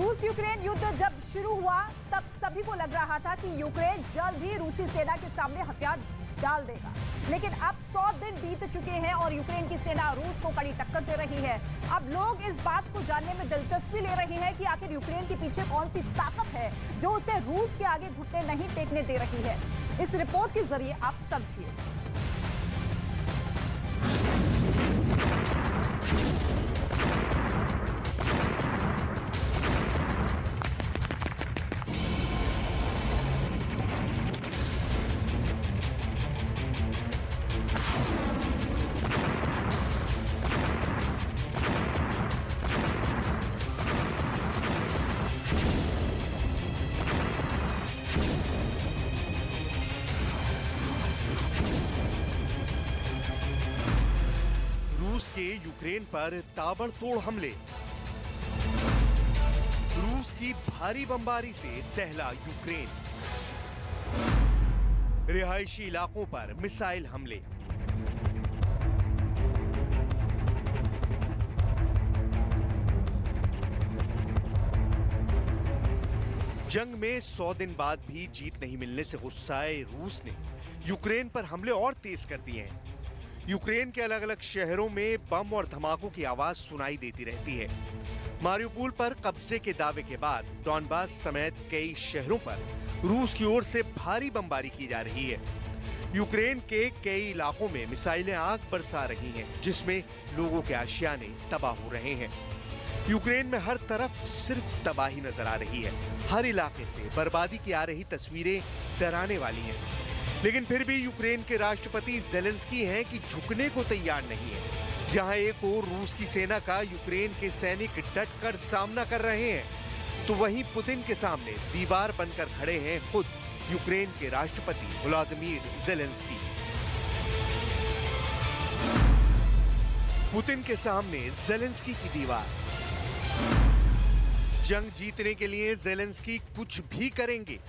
रूस यूक्रेन युद्ध जब शुरू हुआ तब सभी को लग रहा था कि यूक्रेन जल्द ही रूसी सेना के सामने हथियार डाल देगा, लेकिन अब 100 दिन बीत चुके हैं और यूक्रेन की सेना रूस को कड़ी टक्कर दे रही है। अब लोग इस बात को जानने में दिलचस्पी ले रहे हैं कि आखिर यूक्रेन के पीछे कौन सी ताकत है जो उसे रूस के आगे घुटने नहीं टेकने दे रही है। इस रिपोर्ट के जरिए आप समझिए। रूस के यूक्रेन पर ताबड़तोड़ हमले। रूस की भारी बमबारी से दहला यूक्रेन। रिहायशी इलाकों पर मिसाइल हमले। जंग में 100 दिन बाद भी जीत नहीं मिलने से गुस्साए रूस ने यूक्रेन पर हमले और तेज कर दिए हैं। यूक्रेन के अलग अलग शहरों में बम और धमाकों की आवाज सुनाई देती रहती है। मारिउपोल पर कब्जे के दावे के बाद डॉनबास समेत कई शहरों पर रूस की ओर से भारी बमबारी की जा रही है। यूक्रेन के कई इलाकों में मिसाइलें आग बरसा रही हैं, जिसमें लोगों के आशियाने तबाह हो रहे हैं। यूक्रेन में हर तरफ सिर्फ तबाही नजर आ रही है। हर इलाके से बर्बादी की आ रही तस्वीरें डराने वाली हैं। लेकिन फिर भी यूक्रेन के राष्ट्रपति ज़ेलेंस्की हैं कि झुकने को तैयार नहीं है। जहां एक ओर रूस की सेना का यूक्रेन के सैनिक डटकर सामना कर रहे हैं, तो वहीं पुतिन के सामने दीवार बनकर खड़े हैं खुद यूक्रेन के राष्ट्रपति व्लादिमीर ज़ेलेंस्की। पुतिन के सामने ज़ेलेंस्की की दीवार। जंग जीतने के लिए ज़ेलेंस्की कुछ भी करेंगे।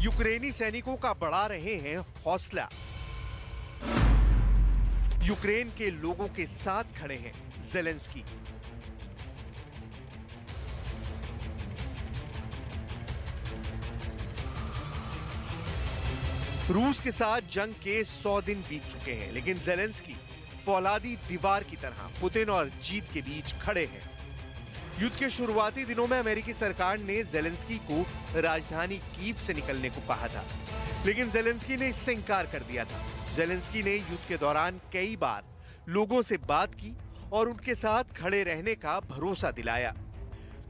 यूक्रेनी सैनिकों का बढ़ा रहे हैं हौसला। यूक्रेन के लोगों के साथ खड़े हैं ज़ेलेंस्की। रूस के साथ जंग के 100 दिन बीत चुके हैं, लेकिन ज़ेलेंस्की फौलादी दीवार की तरह पुतिन और जीत के बीच खड़े हैं। युद्ध के शुरुआती दिनों में अमेरिकी सरकार ने ज़ेलेंस्की को राजधानी कीव से निकलने को कहा था, लेकिन ज़ेलेंस्की ने इससे इनकार कर दिया था। ज़ेलेंस्की ने युद्ध के दौरान कई बार लोगों से बात की और उनके साथ खड़े रहने का भरोसा दिलाया।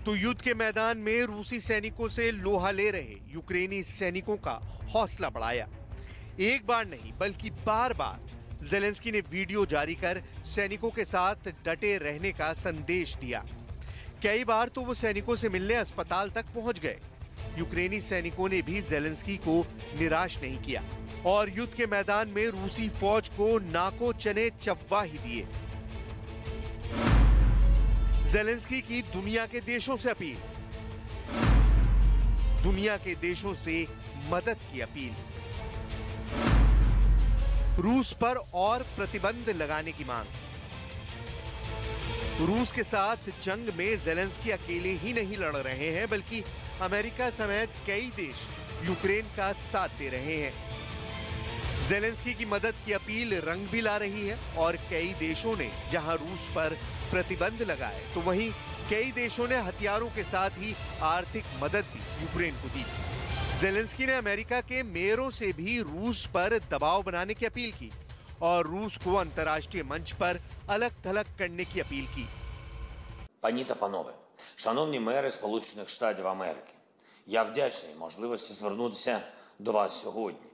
तो युद्ध के मैदान में रूसी सैनिकों से लोहा ले रहे यूक्रेनी सैनिकों का हौसला बढ़ाया। एक बार नहीं बल्कि बार बार ज़ेलेंस्की ने वीडियो जारी कर सैनिकों के साथ डटे रहने का संदेश दिया। कई बार तो वो सैनिकों से मिलने अस्पताल तक पहुंच गए। यूक्रेनी सैनिकों ने भी ज़ेलेंस्की को निराश नहीं किया और युद्ध के मैदान में रूसी फौज को नाको चने चव्वा ही दिए। ज़ेलेंस्की की दुनिया के देशों से अपील, दुनिया के देशों से मदद की अपील, रूस पर और प्रतिबंध लगाने की मांग। रूस के साथ जंग में ज़ेलेंस्की अकेले ही नहीं लड़ रहे हैं, बल्कि अमेरिका समेत कई देश यूक्रेन का साथ दे रहे हैं। ज़ेलेंस्की की मदद की अपील रंग भी ला रही है और कई देशों ने जहां रूस पर प्रतिबंध लगाए, तो वहीं कई देशों ने हथियारों के साथ ही आर्थिक मदद भी यूक्रेन को दी। ज़ेलेंस्की ने अमेरिका के मेयरों से भी रूस पर दबाव बनाने की अपील की और रूस को अंतर्राष्ट्रीय मंच पर अलग थलग करने की अपील की। Пані та панове, шановні мери Сполучених Штатів Америки, я вдячний можливості звернутися до вас сьогодні.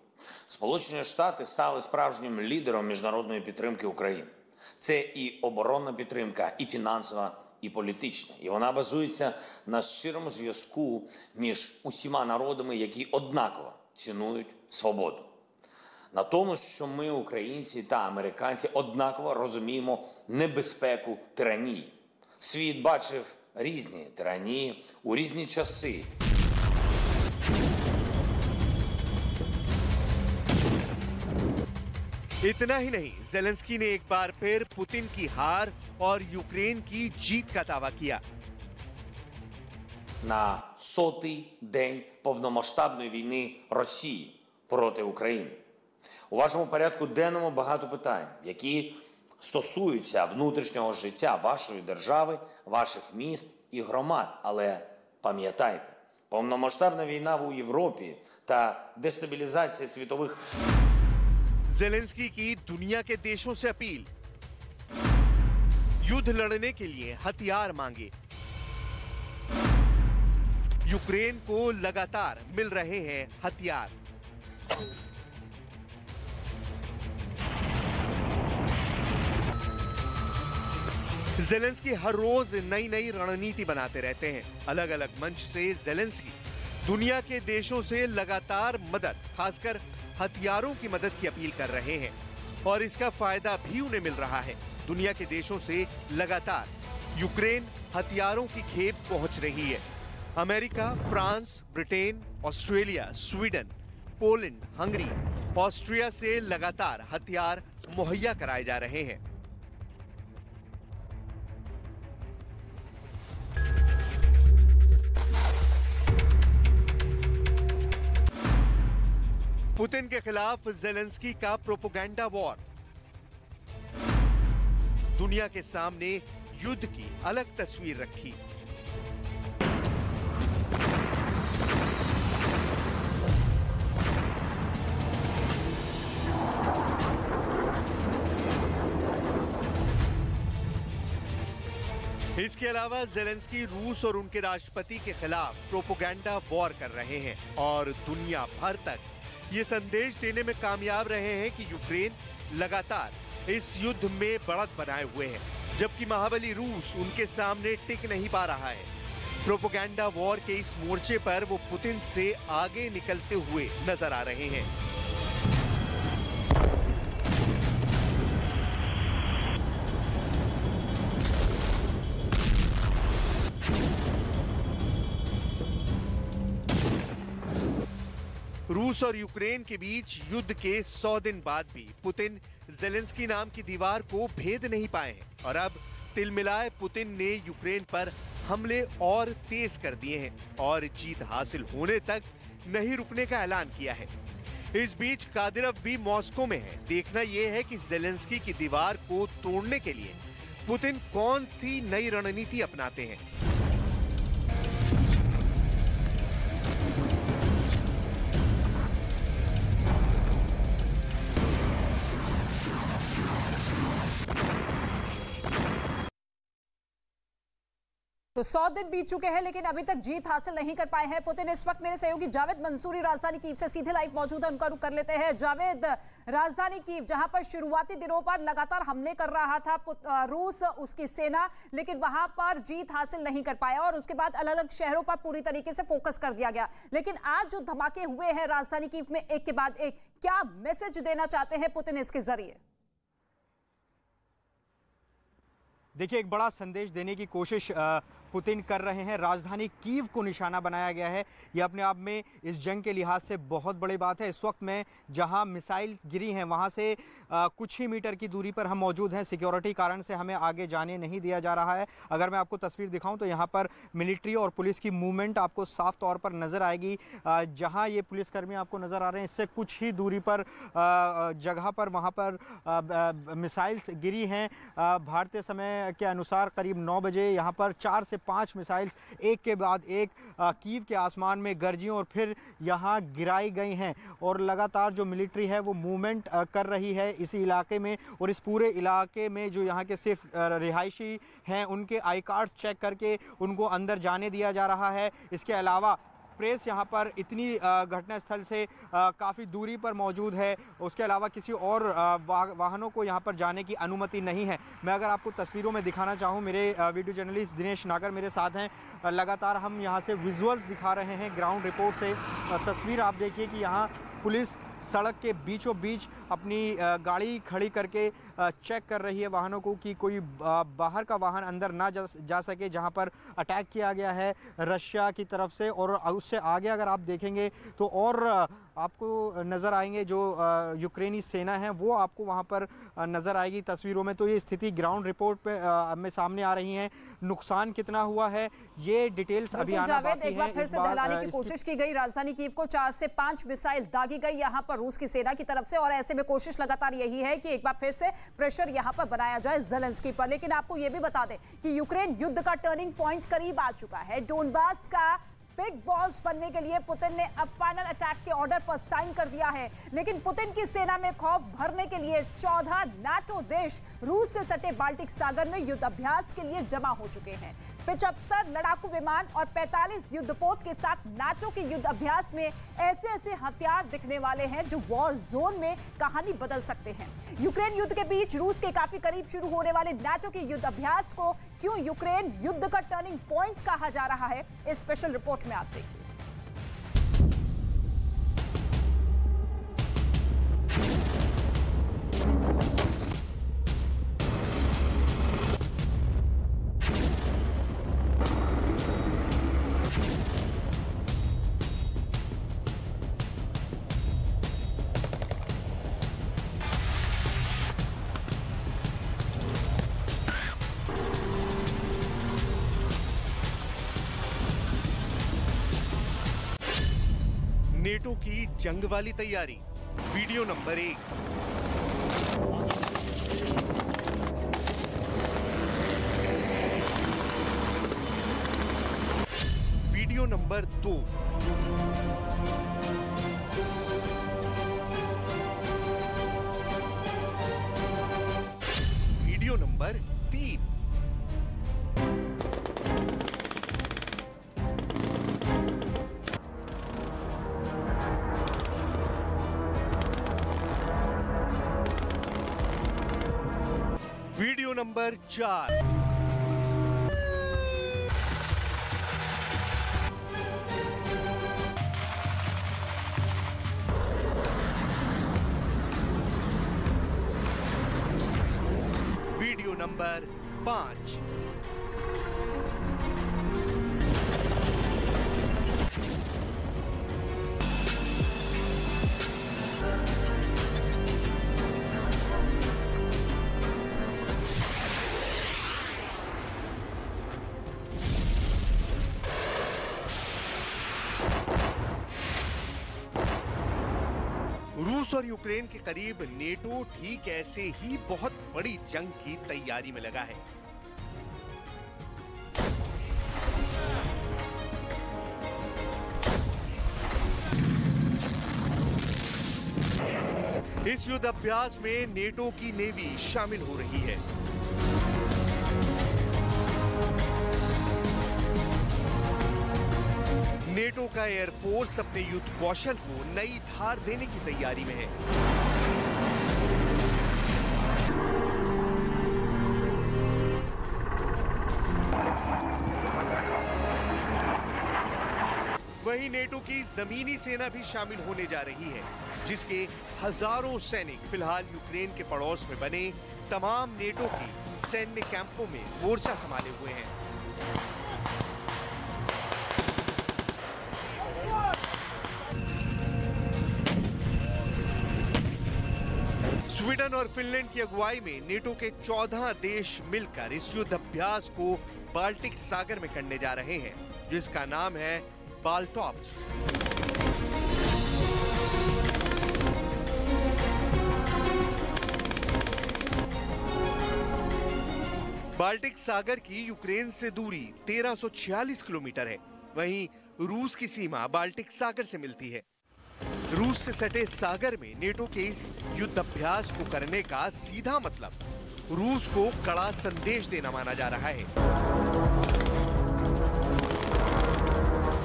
Сполучені Штати стали справжнім лідером міжнародної підтримки України. Це і оборонна підтримка, і фінансова, і політична. І вона базується на щирому зв'язку між усіма народами, які однаково цінують свободу. На тому, що ми, українці та американці, однаково розуміємо небезпеку тиранії. Світ бачив різні тиранії у різні часи. इतना ही नहीं, ज़ेलेंस्की ने एक बार फिर पुतिन की हार और यूक्रेन की जीत का दावा किया। на 100-й день повномасштабної війни Росії проти України. У вашому порядку денному багато питань, які стосуються внутрішнього життя вашої держави, ваших міст і громад. Але пам'ятайте, повномасштабна війна у Європі та дестабілізація світових. जेलेंस्की की दुनिया के देशों से अपील, युद्ध लड़ने के लिए हथियार मांगे। यूक्रेन को लगातार मिल रहे हैं हथियार। जेलेंस्की हर रोज नई नई रणनीति बनाते रहते हैं। अलग अलग मंच से जेलेंस्की दुनिया के देशों से लगातार मदद, खासकर हथियारों की मदद की अपील कर रहे हैं और इसका फायदा भी उन्हें मिल रहा है। दुनिया के देशों से लगातार यूक्रेन हथियारों की खेप पहुंच रही है। America, France, Britain, Australia, Sweden, Poland, Hungary, Austria से लगातार हथियार मुहैया कराए जा रहे हैं। पुतिन के खिलाफ जेलेंस्की का प्रोपेगेंडा वॉर, दुनिया के सामने युद्ध की अलग तस्वीर रखी। इसके अलावा जेलेंस्की रूस और उनके राष्ट्रपति के खिलाफ प्रोपेगेंडा वॉर कर रहे हैं और दुनिया भर तक ये संदेश देने में कामयाब रहे हैं कि यूक्रेन लगातार इस युद्ध में बढ़त बनाए हुए है, जबकि महाबली रूस उनके सामने टिक नहीं पा रहा है। प्रोपेगेंडा वॉर के इस मोर्चे पर वो पुतिन से आगे निकलते हुए नजर आ रहे हैं। रूस और यूक्रेन के बीच युद्ध के 100 दिन बाद भी पुतिन जेलेंस्की नाम की दीवार को भेद नहीं पाए हैं और अब तिलमिलाए पुतिन ने यूक्रेन पर हमले और तेज कर दिए हैं और जीत हासिल होने तक नहीं रुकने का ऐलान किया है। इस बीच कादिरव भी मॉस्को में है। देखना यह है कि जेलेंस्की की दीवार को तोड़ने के लिए पुतिन कौन सी नई रणनीति अपनाते हैं। तो 100 दिन बीत चुके हैं लेकिन अभी तक जीत हासिल नहीं कर पाए हैं पुतिन। इस वक्त मेरे सहयोगी जावेद मंसूरी राजधानी कीव से सीधे लाइव मौजूद है, उनका रुख कर लेते हैं। जावेद, राजधानी कीव जहां पर शुरुआती दिनों पर लगातार हमले कर रहा था रूस, उसकी सेना, लेकिन वहां पर जीत हासिल नहीं कर पाया और उसके बाद अलग अलग शहरों पर पूरी तरीके से फोकस कर दिया गया। लेकिन आज जो धमाके हुए हैं राजधानी कीव में एक के बाद एक, क्या मैसेज देना चाहते हैं पुतिन इसके जरिए? देखिए, एक बड़ा संदेश देने की कोशिश पुतिन कर रहे हैं। राजधानी कीव को निशाना बनाया गया है। ये अपने आप में इस जंग के लिहाज से बहुत बड़ी बात है। इस वक्त में जहां मिसाइल गिरी हैं वहां से कुछ ही मीटर की दूरी पर हम मौजूद हैं। सिक्योरिटी कारण से हमें आगे जाने नहीं दिया जा रहा है। अगर मैं आपको तस्वीर दिखाऊं तो यहाँ पर मिलिट्री और पुलिस की मूवमेंट आपको साफ तौर पर नज़र आएगी। जहाँ ये पुलिसकर्मी आपको नज़र आ रहे हैं, इससे कुछ ही दूरी पर जगह पर वहाँ पर मिसाइल्स गिरी हैं। भारतीय समय के अनुसार करीब 9 बजे यहाँ पर 4 से 5 मिसाइल्स एक के बाद एक कीव के आसमान में गरजी और फिर यहाँ गिराई गई हैं और लगातार जो मिलिट्री है वो मूवमेंट कर रही है इसी इलाके में। और इस पूरे इलाके में जो यहाँ के सिर्फ रिहायशी हैं उनके आई कार्ड्स चेक करके उनको अंदर जाने दिया जा रहा है। इसके अलावा प्रेस यहाँ पर इतनी घटनास्थल से काफ़ी दूरी पर मौजूद है। उसके अलावा किसी और वाहनों को यहाँ पर जाने की अनुमति नहीं है। मैं अगर आपको तस्वीरों में दिखाना चाहूँ, मेरे वीडियो जर्नलिस्ट दिनेश नागर मेरे साथ हैं। लगातार हम यहाँ से विजुअल्स दिखा रहे हैं ग्राउंड रिपोर्ट से। तस्वीर आप देखिए कि यहाँ पुलिस सड़क के बीचों बीच अपनी गाड़ी खड़ी करके चेक कर रही है वाहनों को कि कोई बाहर का वाहन अंदर ना जा सके, जहां पर अटैक किया गया है रशिया की तरफ से। और उससे आगे अगर आप देखेंगे तो और आपको नज़र आएंगे, जो यूक्रेनी सेना है वो आपको वहाँ पर नज़र आएगी तस्वीरों में। तो ये स्थिति ग्राउंड रिपोर्ट में सामने आ रही है। नुकसान कितना हुआ है ये डिटेल्स अभी आना बाकी एक बार है। फिर से दहलाने की कोशिश की गई राजधानी कीव को, 4 से 5 मिसाइल दागी गई यहाँ पर रूस की सेना की तरफ से, और ऐसे में कोशिश लगातार यही है कि एक बार फिर से प्रेशर यहाँ पर बनाया जाए ज़ेलेंस्की पर। लेकिन आपको ये भी बता दें कि यूक्रेन युद्ध का टर्निंग पॉइंट करीब आ चुका है। डोनबास का बिग बॉस बनने के लिए पुतिन ने अब फाइनल अटैक के ऑर्डर पर साइन कर दिया है। लेकिन पुतिन की सेना में खौफ भरने के लिए 14 नाटो देश रूस से सटे बाल्टिक सागर में युद्ध अभ्यास के लिए जमा हो चुके हैं। 75 लड़ाकू विमान और 45 युद्धपोत के साथ नाटो के युद्ध अभ्यास में ऐसे हथियार दिखने वाले हैं जो वॉर जोन में कहानी बदल सकते हैं। यूक्रेन युद्ध के बीच रूस के काफी करीब शुरू होने वाले नाटो के युद्ध अभ्यास को क्यों यूक्रेन युद्ध का टर्निंग पॉइंट कहा जा रहा है, इस स्पेशल रिपोर्ट में आप देखिए। नेटो की जंग वाली तैयारी, video number 1। Video number 2। Video number 3। Video number 4। Video number 5। रूस और यूक्रेन के करीब नेटो ठीक ऐसे ही बहुत बड़ी जंग की तैयारी में लगा है। इस युद्ध अभ्यास में नेटो की नेवी शामिल हो रही है। नेटो का एयरफोर्स अपने युद्ध कौशल को नई धार देने की तैयारी में है। वहीं नेटो की जमीनी सेना भी शामिल होने जा रही है, जिसके हजारों सैनिक फिलहाल यूक्रेन के पड़ोस में बने तमाम नेटो के सैन्य कैंपों में मोर्चा संभाले हुए हैं। स्वीडन और फिनलैंड की अगुवाई में नेटो के 14 देश मिलकर इस युद्ध अभ्यास को बाल्टिक सागर में करने जा रहे हैं, जिसका नाम है बाल्टॉप्स। बाल्टिक सागर की यूक्रेन से दूरी 1346 किलोमीटर है। वहीं रूस की सीमा बाल्टिक सागर से मिलती है। रूस से सटे सागर में नेटो के इस युद्ध अभ्यास को करने का सीधा मतलब रूस को कड़ा संदेश देना माना जा रहा है,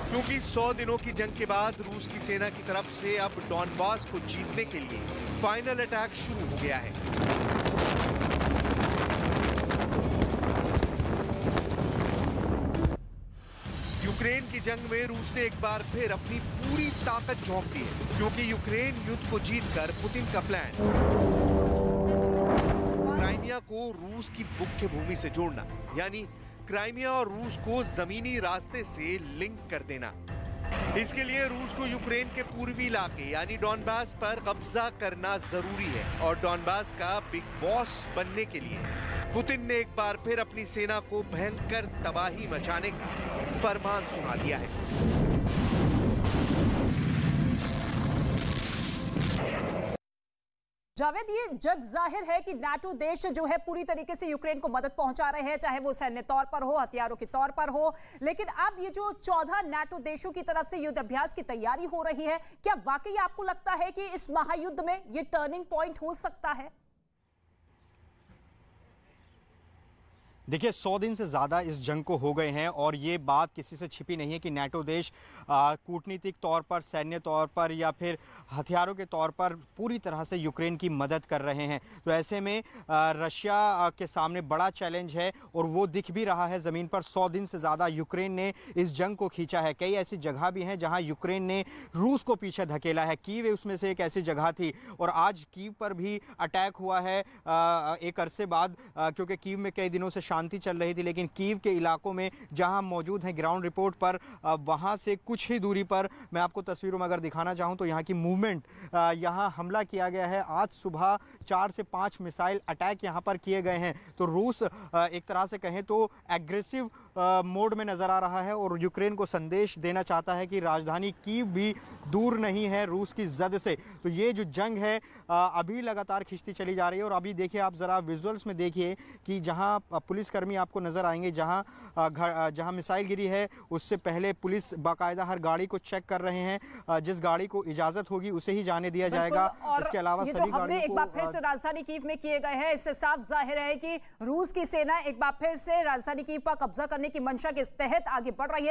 क्योंकि 100 दिनों की जंग के बाद रूस की सेना की तरफ से अब डॉनबास को जीतने के लिए फाइनल अटैक शुरू हो गया है। यूक्रेन की जंग में रूस ने एक बार फिर अपनी पूरी ताकत झोंक दी है, क्योंकि यूक्रेन युद्ध को जीतकर पुतिन का प्लान क्राइमिया को रूस की मुख्य भूमि से जोड़ना, यानी क्राइमिया और रूस को जमीनी रास्ते से लिंक कर देना। इसके लिए रूस को यूक्रेन के पूर्वी इलाके यानी डॉनबास पर कब्जा करना जरूरी है और डॉनबास का बिग बॉस बनने के लिए पुतिन ने एक बार फिर अपनी सेना को भयंकर तबाही मचाने का फरमान सुना दिया है। जावेद, ये जग जाहिर है कि नाटो देश जो है पूरी तरीके से यूक्रेन को मदद पहुंचा रहे हैं, चाहे वो सैन्य तौर पर हो, हथियारों के तौर पर हो। लेकिन अब ये जो 14 नाटो देशों की तरफ से युद्ध अभ्यास की तैयारी हो रही है, क्या वाकई आपको लगता है कि इस महायुद्ध में ये टर्निंग पॉइंट हो सकता है? देखिए, 100 दिन से ज़्यादा इस जंग को हो गए हैं और ये बात किसी से छिपी नहीं है कि नाटो देश कूटनीतिक तौर पर, सैन्य तौर पर या फिर हथियारों के तौर पर पूरी तरह से यूक्रेन की मदद कर रहे हैं। तो ऐसे में रशिया के सामने बड़ा चैलेंज है और वो दिख भी रहा है ज़मीन पर। 100 दिन से ज़्यादा यूक्रेन ने इस जंग को खींचा है। कई ऐसी जगह भी हैं जहाँ यूक्रेन ने रूस को पीछे धकेला है। कीव उसमें से एक ऐसी जगह थी और आज कीव पर भी अटैक हुआ है एक अरसे बाद, क्योंकि कीव में कई दिनों से शांति चल रही थी। लेकिन कीव के इलाकों में जहां मौजूद हैं ग्राउंड रिपोर्ट पर, वहां से कुछ ही दूरी पर मैं आपको तस्वीरों में अगर दिखाना चाहूं तो यहां की मूवमेंट, यहां हमला किया गया है। आज सुबह 4 से 5 मिसाइल अटैक यहां पर किए गए हैं। तो रूस एक तरह से कहें तो एग्रेसिव मोड में नजर आ रहा है और यूक्रेन को संदेश देना चाहता है कि राजधानी कीव भी दूर नहीं है रूस की जद से। तो ये जो जंग है अभी लगातार खिंचती चली जा रही है। और अभी देखिए, आप जरा विजुअल्स में देखिए कि जहां पुलिसकर्मी आपको नजर आएंगे, जहां मिसाइल गिरी है उससे पहले पुलिस बाकायदा हर गाड़ी को चेक कर रहे हैं। जिस गाड़ी को इजाजत होगी उसे ही जाने दिया जाएगा। इसके अलावा सभी गाड़ियों एक बार फिर से राजधानी कीव में किए गए हैं, इससे साफ जाहिर है कि रूस की सेना एक बार फिर से राजधानी कीव पर कब्जा करने की मंशा के तहत आगे बढ़ रही है।